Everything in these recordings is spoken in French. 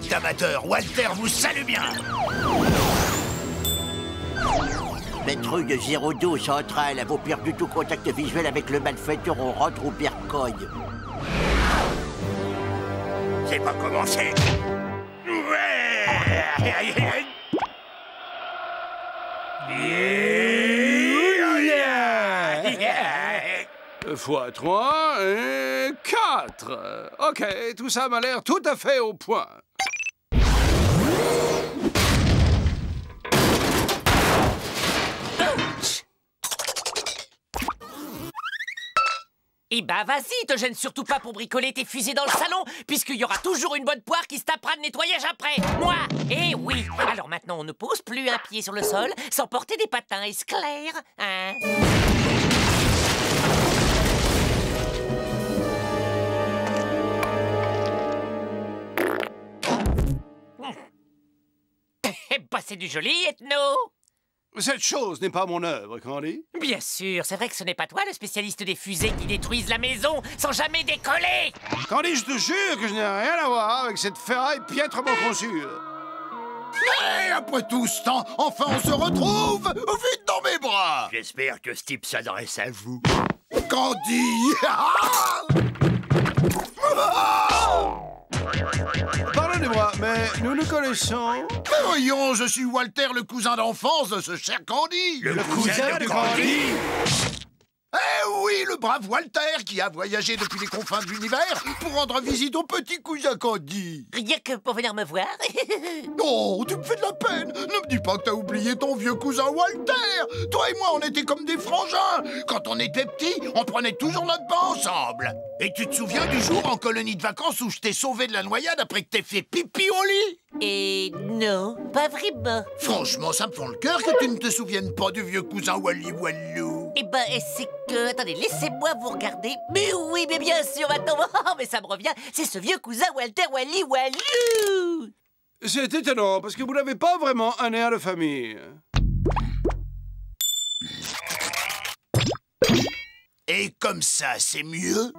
bande d'amateurs. Walter vous salue bien. Patrouille de 02 centrale, avons perdu tout contact visuel avec le malfaiteur, on rentre au Bercogne. C'est pas commencé. Fois 3 et 4. Ok, tout ça m'a l'air tout à fait au point. Eh ben vas-y, te gêne surtout pas pour bricoler tes fusées dans le salon, puisqu'il y aura toujours une bonne poire qui se tapera de nettoyage après. Moi. Eh oui. Alors maintenant, on ne pose plus un pied sur le sol sans porter des patins, est-ce clair, hein? Eh ben c'est du joli, Ethno. Cette chose n'est pas mon œuvre, Candy. Bien sûr, c'est vrai que ce n'est pas toi le spécialiste des fusées qui détruisent la maison sans jamais décoller. Candy, je te jure que je n'ai rien à voir avec cette ferraille piètrement conçue. Et après tout ce temps, enfin on se retrouve. Vite dans mes bras. J'espère que ce type s'adresse à vous. Candy. Pardonnez-moi, mais nous nous connaissons. Mais voyons, je suis Walter, le cousin d'enfance de ce cher Candy. Le cousin de Candy. Eh oui, le brave Walter qui a voyagé depuis les confins de l'univers pour rendre visite au petit cousin Candy. Rien que pour venir me voir. Oh, tu me fais de la peine. Ne me dis pas que t'as oublié ton vieux cousin Walter. Toi et moi, on était comme des frangins. Quand on était petits, on prenait toujours notre bain ensemble. Et tu te souviens du jour en colonie de vacances où je t'ai sauvé de la noyade après que t'aies fait pipi au lit? Et non, pas vraiment. Franchement, ça me fend le cœur que tu ne te souviennes pas du vieux cousin Wally Wallou. Eh ben, c'est que... Attendez, laissez-moi vous regarder. Mais oui, mais bien sûr, attends. Oh, mais ça me revient. C'est ce vieux cousin Walter Wally Wallou. C'est étonnant, parce que vous n'avez pas vraiment un air de famille. Et comme ça, c'est mieux?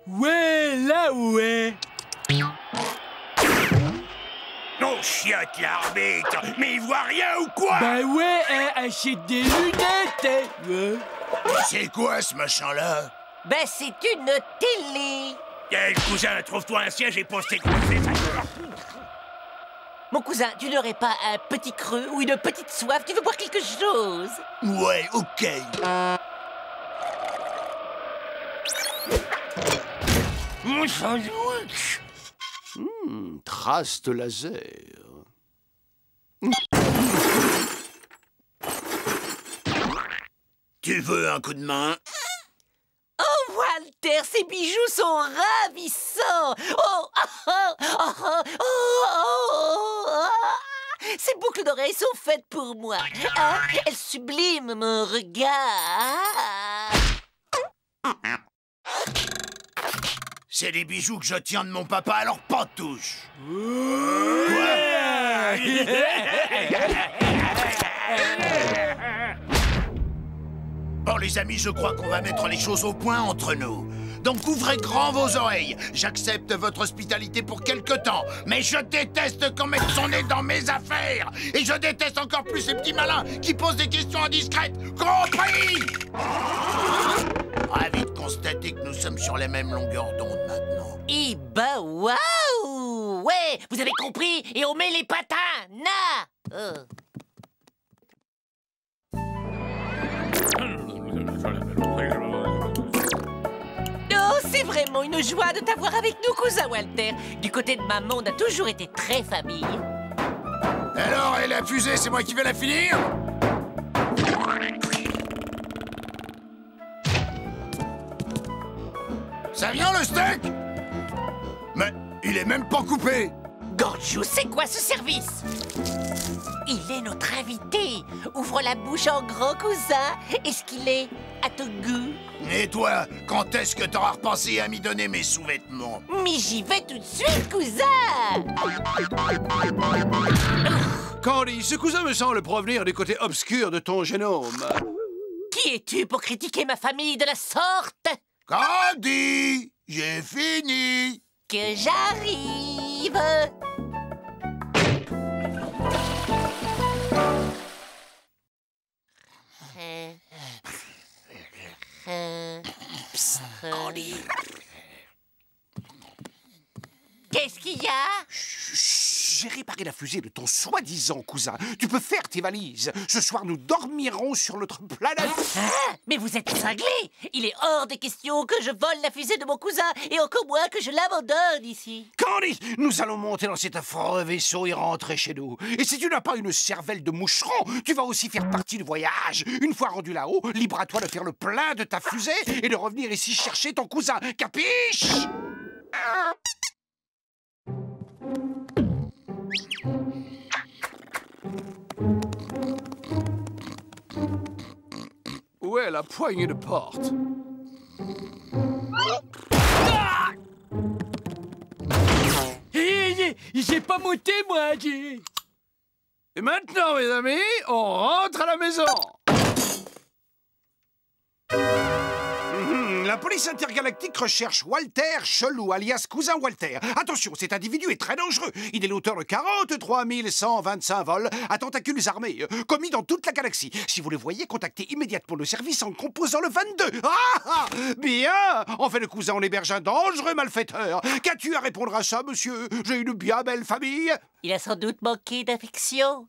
Ouais, là ouais. Non, chiotte l'arbitre. Mais il voit rien ou quoi? Bah ouais, hein, achète des lunettes, hein. Ouais. C'est quoi ce machin-là? Ben, c'est une télé. Cousin, trouve-toi un siège et pose tes Mon cousin, tu n'aurais pas un petit creux ou une petite soif? Tu veux boire quelque chose? Ouais, ok. Mon sandwich. Trace de laser. Tu veux un coup de main? Oh, Walter, ces bijoux sont ravissants. Oh, ces boucles d'oreilles sont faites pour moi. Ah, elles subliment mon regard. C'est des bijoux que je tiens de mon papa, alors pas de touche. Bon, les amis, je crois qu'on va mettre les choses au point entre nous. Donc ouvrez grand vos oreilles. J'accepte votre hospitalité pour quelque temps, mais je déteste qu'on mette son nez dans mes affaires. Et je déteste encore plus ces petits malins qui posent des questions indiscrètes. Compris? Ravi de constater que nous sommes sur les mêmes longueurs d'onde maintenant. Eh ben, waouh! Ouais, vous avez compris? Et on met les patins! Oh, c'est vraiment une joie de t'avoir avec nous, cousin Walter. Du côté de maman, on a toujours été très famille. Alors, et la fusée, c'est moi qui vais la finir? Ça vient, le steak? Mais il est même pas coupé. Gorgiou, c'est quoi ce service? Il est notre invité. Ouvre la bouche en grand, cousin. Est-ce qu'il est à ton goût? Et toi, quand est-ce que t'auras repensé à m'y donner mes sous-vêtements? Mais j'y vais tout de suite, cousin. Candy, ce cousin me semble provenir du côté obscur de ton génome. Qui es-tu pour critiquer ma famille de la sorte? Candy, j'ai fini. Que j'arrive. j'arrive. Candy. Qu'est-ce qu'il y a? J'ai réparé la fusée de ton soi-disant cousin. Tu peux faire tes valises. Ce soir, nous dormirons sur notre planète. Ah, mais vous êtes cinglé! Il est hors de question que je vole la fusée de mon cousin, et encore moins que je l'abandonne ici. Candy, nous allons monter dans cet affreux vaisseau et rentrer chez nous. Et si tu n'as pas une cervelle de moucheron, tu vas aussi faire partie du voyage. Une fois rendu là-haut, libre à toi de faire le plein de ta fusée et de revenir ici chercher ton cousin. Capiche? Où est la poignée de porte? J'ai pas monté, moi. Et maintenant, mes amis, on rentre à la maison. La police intergalactique recherche Walter Chelou, alias Cousin Walter. Attention, cet individu est très dangereux. Il est l'auteur de 43 125 vols à tentacules armés, commis dans toute la galaxie. Si vous le voyez, contactez immédiatement le service en composant le 22. Ah, bien. En fait, le cousin, on héberge un dangereux malfaiteur. Qu'as-tu à répondre à ça, monsieur? J'ai une bien belle famille. Il a sans doute manqué d'affection.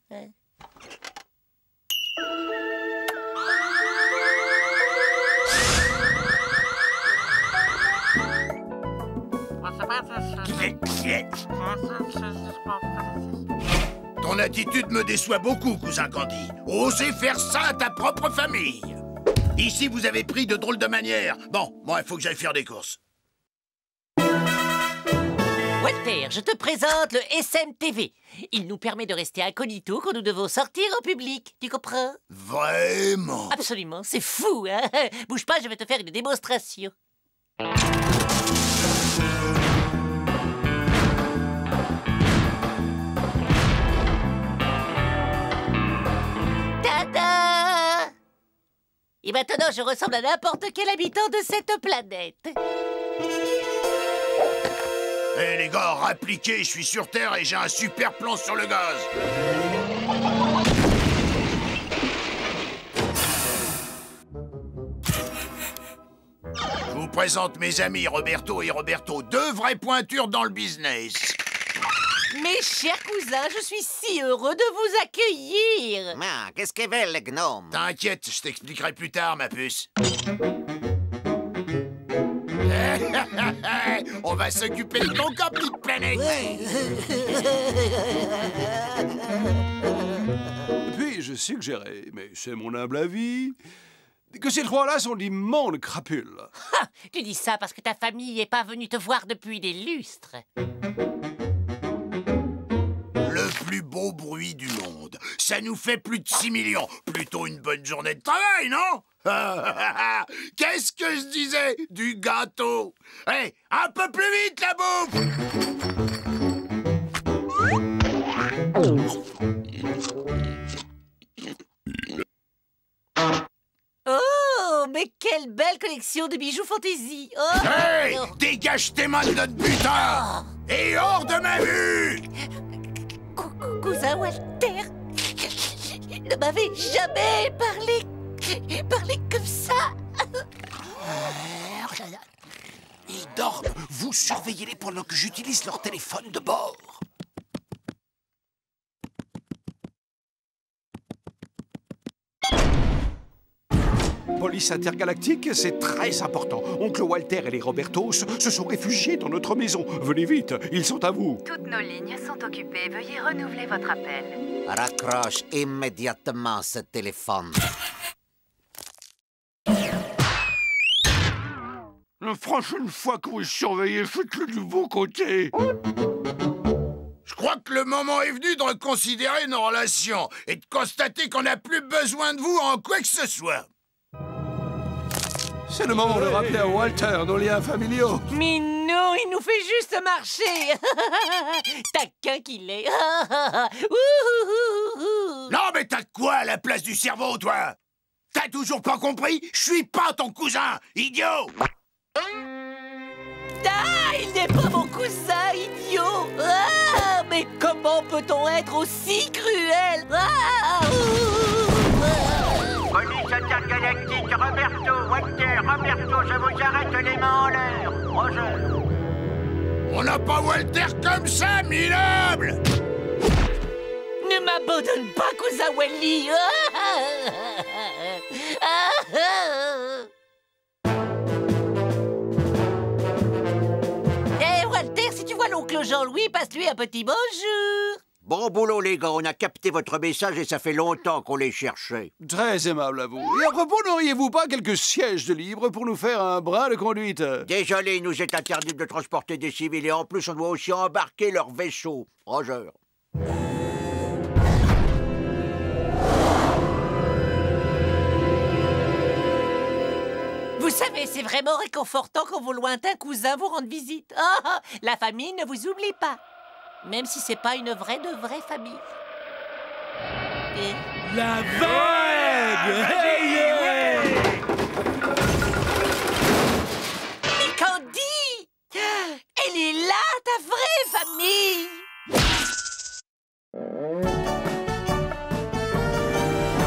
Ton attitude me déçoit beaucoup, cousin Candy. Osez faire ça à ta propre famille. Ici, vous avez pris de drôles de manières. Bon, moi, il faut que j'aille faire des courses. Walter, je te présente le SMTV. Il nous permet de rester incognito quand nous devons sortir en public. Tu comprends? Vraiment? Absolument, c'est fou, hein? Bouge pas, je vais te faire une démonstration. Tada! Et maintenant, je ressemble à n'importe quel habitant de cette planète. Eh les gars, rappliquez, je suis sur Terre et j'ai un super plan sur le gaz. Je vous présente mes amis Roberto et Roberto, deux vraies pointures dans le business. Mes chers cousins, je suis si heureux de vous accueillir. Ah, qu'est-ce qu'ils veulent, les gnomes? T'inquiète, je t'expliquerai plus tard, ma puce. On va s'occuper de ton corps, petite planète. Puis, je suggérais, mais c'est mon humble avis, que ces trois-là sont d'immondes crapules. Ah, tu dis ça parce que ta famille n'est pas venue te voir depuis des lustres. Le plus beau bruit du monde. Ça nous fait plus de 6 millions. Plutôt une bonne journée de travail, non? Qu'est-ce que je disais? Du gâteau. Hé, un peu plus vite, la bouffe! Oh, mais quelle belle collection de bijoux fantaisie. Oh, Hey, dégage tes mains de notre butin! Et hors de ma vue! Cousin Walter ne m'avait jamais parlé comme ça. Ils dorment. Vous surveillez-les pendant que j'utilise leur téléphone de bord. Police intergalactique, c'est très important. Oncle Walter et les Robertos se sont réfugiés dans notre maison. Venez vite, ils sont à vous. Toutes nos lignes sont occupées. Veuillez renouveler votre appel. Raccroche immédiatement ce téléphone. La prochaine fois que vous surveillez, faites-le du bon côté. Je crois que le moment est venu de reconsidérer nos relations et de constater qu'on n'a plus besoin de vous en quoi que ce soit. C'est le moment de rappeler à Walter nos liens familiaux. Mais non, il nous fait juste marcher. Taquin qu'il est. Non, mais t'as quoi à la place du cerveau, toi? T'as toujours pas compris? Je suis pas ton cousin, idiot! Ah, il n'est pas mon cousin, idiot! Ah, mais comment peut-on être aussi cruel? Police intergalactique, Roberto, je vous arrête les mains en l'air. Roger. On n'a pas Walter comme ça, minable! Ne m'abandonne pas, cousin Wally! Eh, Walter, si tu vois l'oncle Jean-Louis, passe-lui un petit bonjour! Bon boulot, les gars, on a capté votre message et ça fait longtemps qu'on les cherchait. Très aimable à vous. Et à propos, n'auriez-vous pas quelques sièges de libre pour nous faire un brin de conduite? Désolé, il nous est interdit de transporter des civils et en plus, on doit aussi embarquer leur vaisseau. Roger. Vous savez, c'est vraiment réconfortant quand vos lointains cousins vous rendent visite. Ah, la famille ne vous oublie pas. Même si c'est pas une vraie de vraie famille. Et... La vague! Hey,